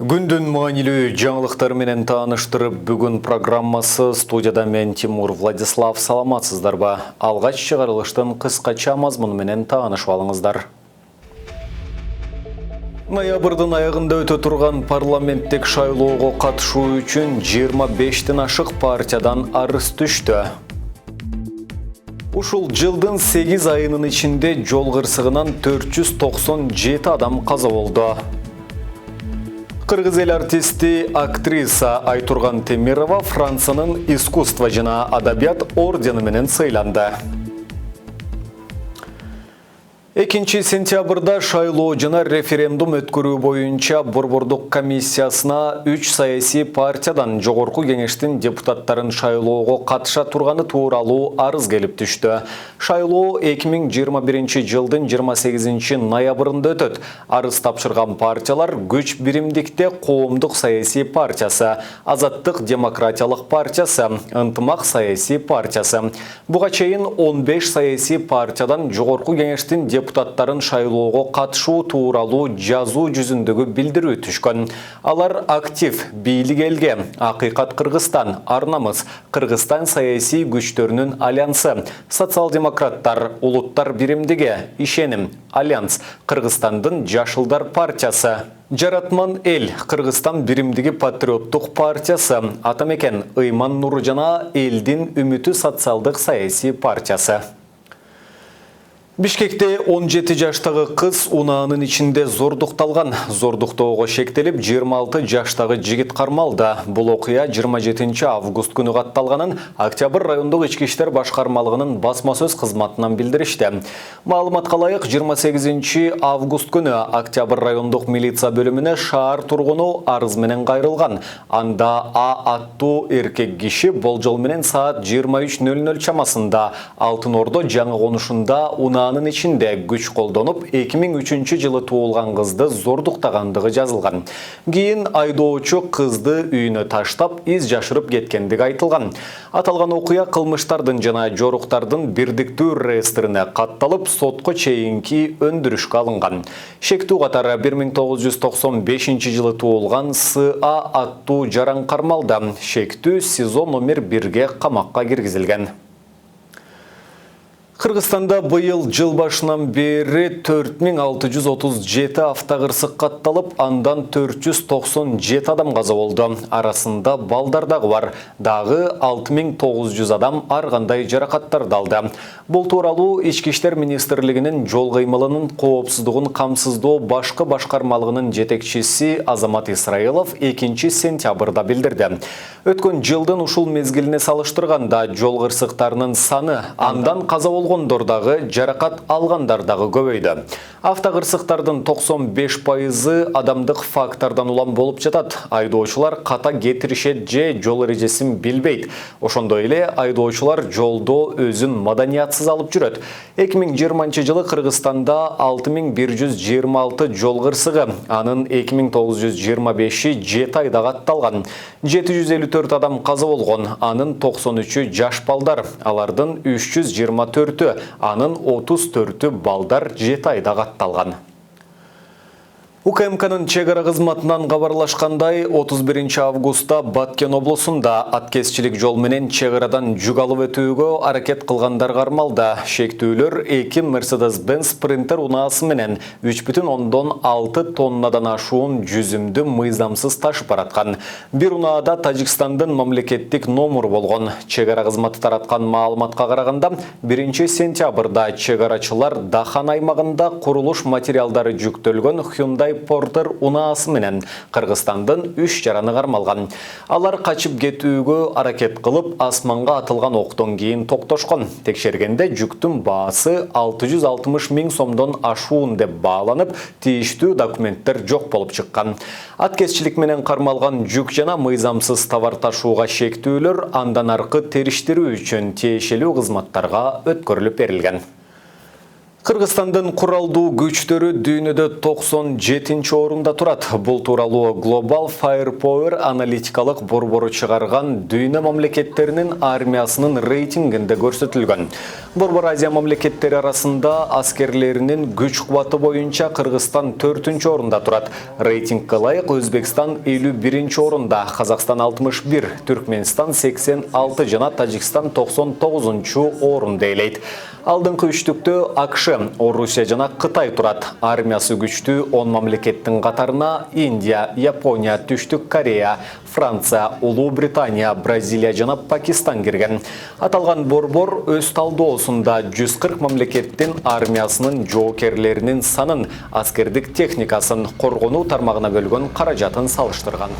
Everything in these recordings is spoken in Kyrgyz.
Күндүн маанилүү жаңылыктар менен тааныштырып, бүгүн программасы студияда мен Тимур Владислав. Саламатсыздарбы? Алгач чыгарылыштын кыскача мазмуну менен таанышып алыңыздар. Ноябрдын аягында өтө турган парламенттик шайлоого катышуу үчүн 25тен ашык партиядан арыз түштү. Ушул жылдын 8 айынын ичинде жол кырсыгынан 497 адам каза болду. Кыргыз эл артисти, актриса Айтурган Темирова Франциянын искусство жана адабият ордени менен сыйланды. 2 сентябрда шайлоо жана референдум өткөрүү боюнча Борбордук комиссиясына 3 саясий партиядан жогорку кеңештин депутаттарын шайлоого катыша турганы тууралуу арыз келип түштү. Шайлоо 2021 жылдын 28 ноябрында өтөт. Арыз тапшырган партиялар Күч биримдикте Коомдук саясий партиясы, Азаттык демократиялык партиясы, Ынтымак саясий партиясы. Буга чейин 15 саясий партиядан жогорку кеңештин депутаттарын шайлоого катышуу тууралуу жазуу жүзүндөгү билдирүү түшкөн. Алар актив, бийлик элге, Акыйкат Кыргызстан, Ар-намыс, Кыргызстан саясий күчтөрүнүн альянсы, социал-демократтар, улуттар биримдиги, Ишеним, Альянс, Кыргызстандын Жашылдар партиясы, Жаратман эл, Кыргызстан биримдиги патриоттук партиясы, Атамекен, Ыйман Нуру жана элдин үмүтү социалдык саясий партиясы. Бишкекте 17 жаштагы кыз унаанын ичинде зордукталган. Зордуктоого шектелип 26 жаштагы жигит кармалды. Бул окуя 27 август күнү катталганын Октябрь райондук ички иштер башкармалыгынын басма сөз кызматынан билдиришти. Маалыматка ылайык 28 август күнү Октябрь райондук милиция бөлүмүнө шаар тургуну арыз менен кайрылган. Анда А аттуу эркек киши болжол менен саат 23:00 чамасында Алтын Ордо жаңы конушунда унаанын ичинде күч колдонуп 2003 жылы туулган кызды зордуктагандыгы жазылган. Кийин айдоочу кызды үйүнө таштап из жашырып кеткендиги айтылган. Аталган окуя кылмыштардын жана жоруктардын бирдиктүү реестрине катталып, сотко чейинки өндүрүшкө алынган. Шектүү катары 1995 жылы туулган С.А. аттуу жаран кармалды. Шектүү СИЗО номер 1-ге камакка киргизилген. Кыргызстанда быйыл жыл башынан бери 4637 автокырсык катталып, андан 497 адам каза болду. Арасында балдар дагы бар. Дагы 6900 адам ар кандай жаракаттарды алды. Бул тууралуу Ички иштер министрлигинин жол кыймылынын коопсуздугун камсыздоо башкы башкармалыгынын жетекчиси Азамат Исраилов 2 сентябрда билдирди. Өткөн жылдын ушул мезгилине салыштырганда жол кырсыктарынын саны андан каза болгондордагы жаракат алгандардагы көбөйдү. Автокырсыктардын 95% адамдык фактордон улам болуп жатат. Айдоочулар ката кетиришет же жол эрежесин билбейт. Ошондой эле айдоочулар жолдо өзүн маданиятсыз алып жүрөт. 2020 жылы Кыргызстанда 6126 жол кырсыгы, анын 2925-и 7 айда катталган. 754 адам каза болгон, анын 93-ü жаш балдар, алардын 324-ü, анын 34-ü балдар 7 айда катталган. УКМКнын чек ара кызматынан кабарлашкандай, 31 августта Баткен облусунда аткезчилик жол менен чек арадан жүк алып өтүүгө аракет кылгандар кармалды. Шектүүлөр 2 Mercedes-Benz Sprinter унаасы менен 3,6 тоннадан ашуун жүзүмдү мыйзамсыз ташып бараткан. Бир унаада Тажикстандын мамлекеттик номер болгон. Чек ара кызматы тараткан маалыматка караганда, 1 сентябрда чек арачылар Дахан аймагында курулуш материалдары жүктөлгөн Hyundai Porter унаасы менен Кыргызстандын 3 жараны кармалган. Алар качып кетүүгө аракет кылып, асманга атылган октон кийин токтошкон. Текшергенде жүктүн баасы 660 000 сомдон ашуун деп бааланып, тийиштүү документтер жок болуп чыккан. Аткезчилик менен кармалган жүк жана мыйзамсыз товар ташууга шектүүлөр андан аркы териштирүү үчүн тиешелүү кызматтарга өткөрүлүп берилген. Кыргызстандын куралдуу күчтөрү дүйнөдө 97-нчи орунда турат. Бул тууралуу Global Firepower аналитикалык борбору чыгарган дүйнө мамлекеттеринин армиясынын рейтингинде көрсөтүлгөн. Борбор Азия мамлекеттери арасында аскерлеринин күч кубаты боюнча Кыргызстан 4-нчи орунда турат. Рейтингге ылайык Өзбекстан 51-нчи орунда, Казакстан 61, Түркменстан 86 жана Тажикстан 99-нчу орунду ээлейт. Алдыңкы үчтүктө АКШ, Орусия жана Кытай турат. Армиясы күчтүү 10 мамлекеттин катарына Индия, Япония, Түштүк Корея, Франция, Улуу Британия, Бразилия жана Пакистан кирген. Аталган борбор өз талдоосунда 140 мамлекеттин армиясынын жоокерлеринин санын, аскердик техникасын, коргонуу тармагына бөлгөн каражатын салыштырган.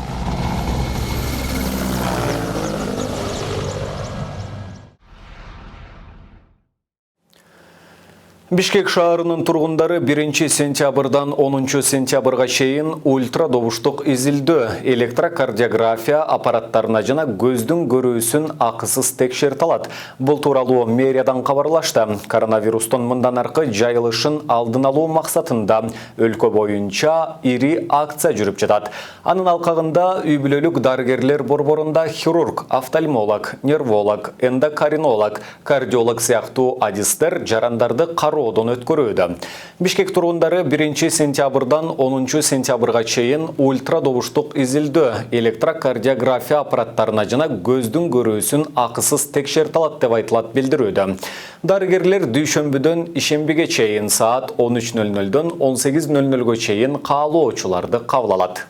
Бишкек шаарынын тургундары 1-сентябрдан 10-сентябрга чейин ультрадобуштук изилдөө, электрокардиография аппараттарына жана көздүн көрүүсүн акысыз текшерте алат. Бул тууралуу мэриядан кабарлашты. Коронавирустун мындан аркы жайылышын алдын алуу максатында өлкө боюнча ири акция жүрүп жатат. Анын алкагында үй бүлөлүк дарыгерлер борборунда хирург, офтальмолог, нерволог, эндокринолог, кардиолог сыяктуу адистер жарандарды одон өткөрүүдө. Бишкек тургундары 1-сентябрдан 10-сентябрга чейин ультрадобуштук изилдөө, электрокардиография аппараттарына жана көздүн көрүүсүн акысыз текшерте алат деп айтылат билдирүүдө. Дарыгерлер дүйшөмбүдөн ишембиге чейин саат 13:00-дөн 18:00-га чейин каалоочуларды кабыл алат.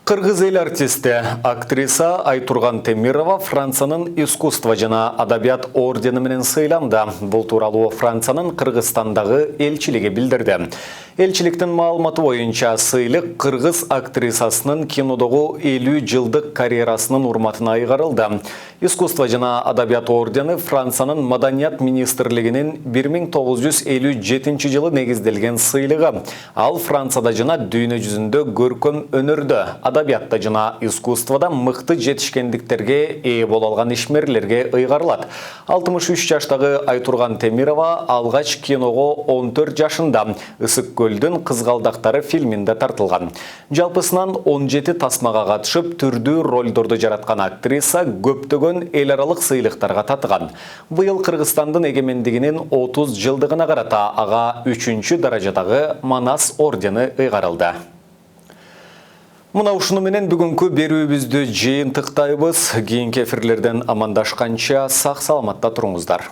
Кыргыз эл артисти, актриса Айтурган Темирова Франциянын искусство жана адабият ордени менен сыйланды. Бул тууралуу Франциянын Кыргызстандагы элчилиги билдирди. Элчиликтин маалыматы боюнча сыйлык кыргыз актрисасынын кинодогу 50 жылдык карьерасынын урматына айгарылды. Искусство жана адабият ордени Франциянын маданият министрлигинин 1957 жылы негизделген сыйлыгы. Ал Францияда жана дүйнө жүзүндө көркөм өнөрдө, адабиятта жана искусствода мыкты жетишкендиктерге ээ боло алган ишмерлерге ыйгарылат. 63 жаштагы Айтурган Темирова алгач киного 14 жашында Ысык көлдүн кызгалдактары фильминде тартылган. Жалпысынан 17 тасмага катышып, түрдүү ролдорду жараткан актриса көптөгөн эл аралык сыйлыктарга татыган. Быйыл Кыргызстандын эгемендигинин 30 жылдыгына карата ага 3-чү даражадагы Манас ордени ыйгарылды. Мына ушуну менен бүгүнкү берүүбүздү жыйынтыктайбыз. Кийинки эфирлерден амандашканча сак саламатта туруңуздар.